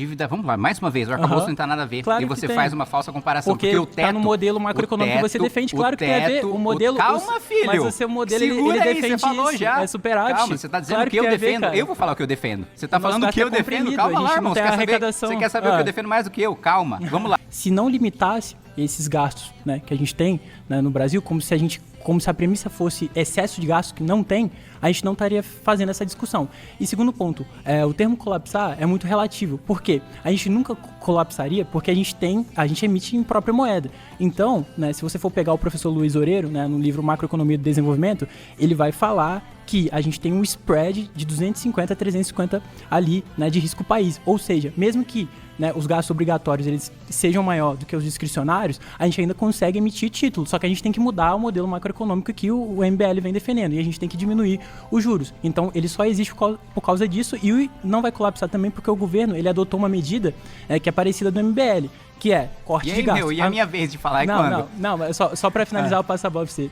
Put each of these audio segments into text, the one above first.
Dívida, vamos lá, mais uma vez, o arcabouço não tem nada a ver. Claro e você que faz uma falsa comparação. Porque o teto... tá no modelo macroeconômico que você defende, claro que tem a ver. O modelo... Calma, filho. Mas o seu modelo, ele aí, defende você falou isso. Já. É superávit. Calma, você tá dizendo claro que eu defendo. Ver, eu vou falar o que eu defendo. Você tá o falando o que eu defendo? Calma lá, irmão. Você quer saber o que eu defendo mais do que eu? Calma, vamos lá. Se não limitasse esses gastos, né, que a gente tem, né, no Brasil, como se a premissa fosse excesso de gastos que não tem, a gente não estaria fazendo essa discussão. E segundo ponto, o termo colapsar é muito relativo. Por quê? A gente nunca colapsaria porque a gente emite em própria moeda. Então, né, se você for pegar o professor Luiz Oreiro, né, no livro Macroeconomia do Desenvolvimento, ele vai falar que a gente tem um spread de 250 a 350 ali, né, de risco país. Ou seja, mesmo que, né, os gastos obrigatórios eles sejam maior do que os discricionários, a gente ainda consegue emitir título. Só que a gente tem que mudar o modelo macroeconômico que o MBL vem defendendo. E a gente tem que diminuir os juros. Então, ele só existe por causa disso e não vai colapsar também porque o governo ele adotou uma medida que é parecida do MBL, que é corte de gastos. E a minha vez de falar quando? Não, só para finalizar eu passo a bola pra você.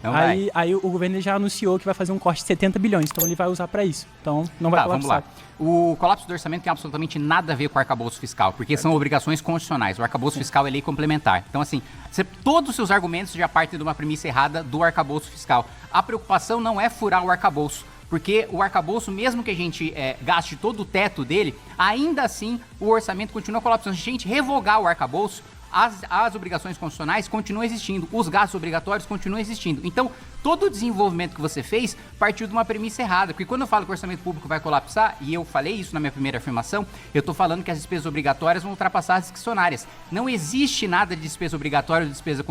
Aí o governo já anunciou que vai fazer um corte de 70 bilhões, então ele vai usar para isso. Então não vai colapsar. Vamos lá. O colapso do orçamento tem absolutamente nada a ver com o arcabouço fiscal, porque são obrigações constitucionais. O arcabouço fiscal é lei complementar. Então, assim, todos os seus argumentos já partem de uma premissa errada do arcabouço fiscal. A preocupação não é furar o arcabouço, porque o arcabouço, mesmo que a gente gaste todo o teto dele, ainda assim o orçamento continua colapsando. Se a gente revogar o arcabouço, as obrigações constitucionais continuam existindo, os gastos obrigatórios continuam existindo. Então, todo o desenvolvimento que você fez partiu de uma premissa errada, porque quando eu falo que o orçamento público vai colapsar, e eu falei isso na minha primeira afirmação, eu tô falando que as despesas obrigatórias vão ultrapassar as discricionárias. Não existe nada de despesa obrigatória ou despesa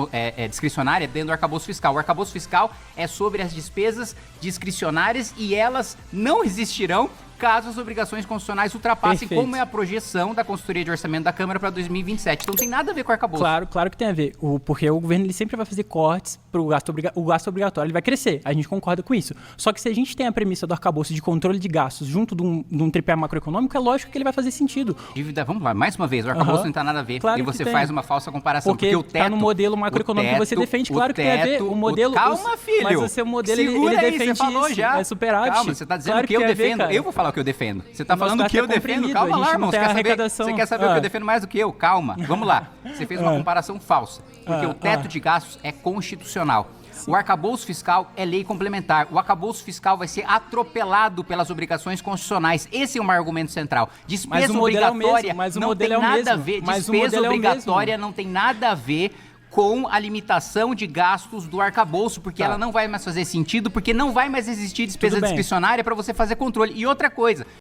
discricionária dentro do arcabouço fiscal. O arcabouço fiscal é sobre as despesas discricionárias e elas não existirão caso as obrigações constitucionais ultrapassem. Perfeito. Como é a projeção da consultoria de orçamento da Câmara para 2027. Então tem nada a ver com o arcabouço. Claro que tem a ver, porque o governo ele sempre vai fazer cortes para o gasto obrigatório, ele vai crescer, a gente concorda com isso. Só que se a gente tem a premissa do arcabouço de controle de gastos junto de um tripé macroeconômico, é lógico que ele vai fazer sentido. Dívida, vamos lá, mais uma vez, o arcabouço não tem nada a ver, claro e você faz uma falsa comparação, porque o teto... tá no modelo macroeconômico que você defende, claro que tem a ver, o modelo... Calma, filho! Mas o seu modelo, ele defende você falou isso, já. É superávit. Calma, você tá dizendo que eu defendo, eu vou falar o que eu defendo. Você tá falando o que eu defendo, calma lá, irmão. Você quer saber o que eu defendo mais do que eu? Calma, vamos lá. Você fez uma comparação falsa, porque o teto de gastos é constitucional. O arcabouço fiscal é lei complementar. O arcabouço fiscal vai ser atropelado pelas obrigações constitucionais. Esse é o meu argumento central. Despesa obrigatória não tem nada a ver. Despesa obrigatória não tem nada a ver com a limitação de gastos do arcabouço, porque ela não vai mais fazer sentido, porque não vai mais existir despesa discricionária para você fazer controle. E outra coisa,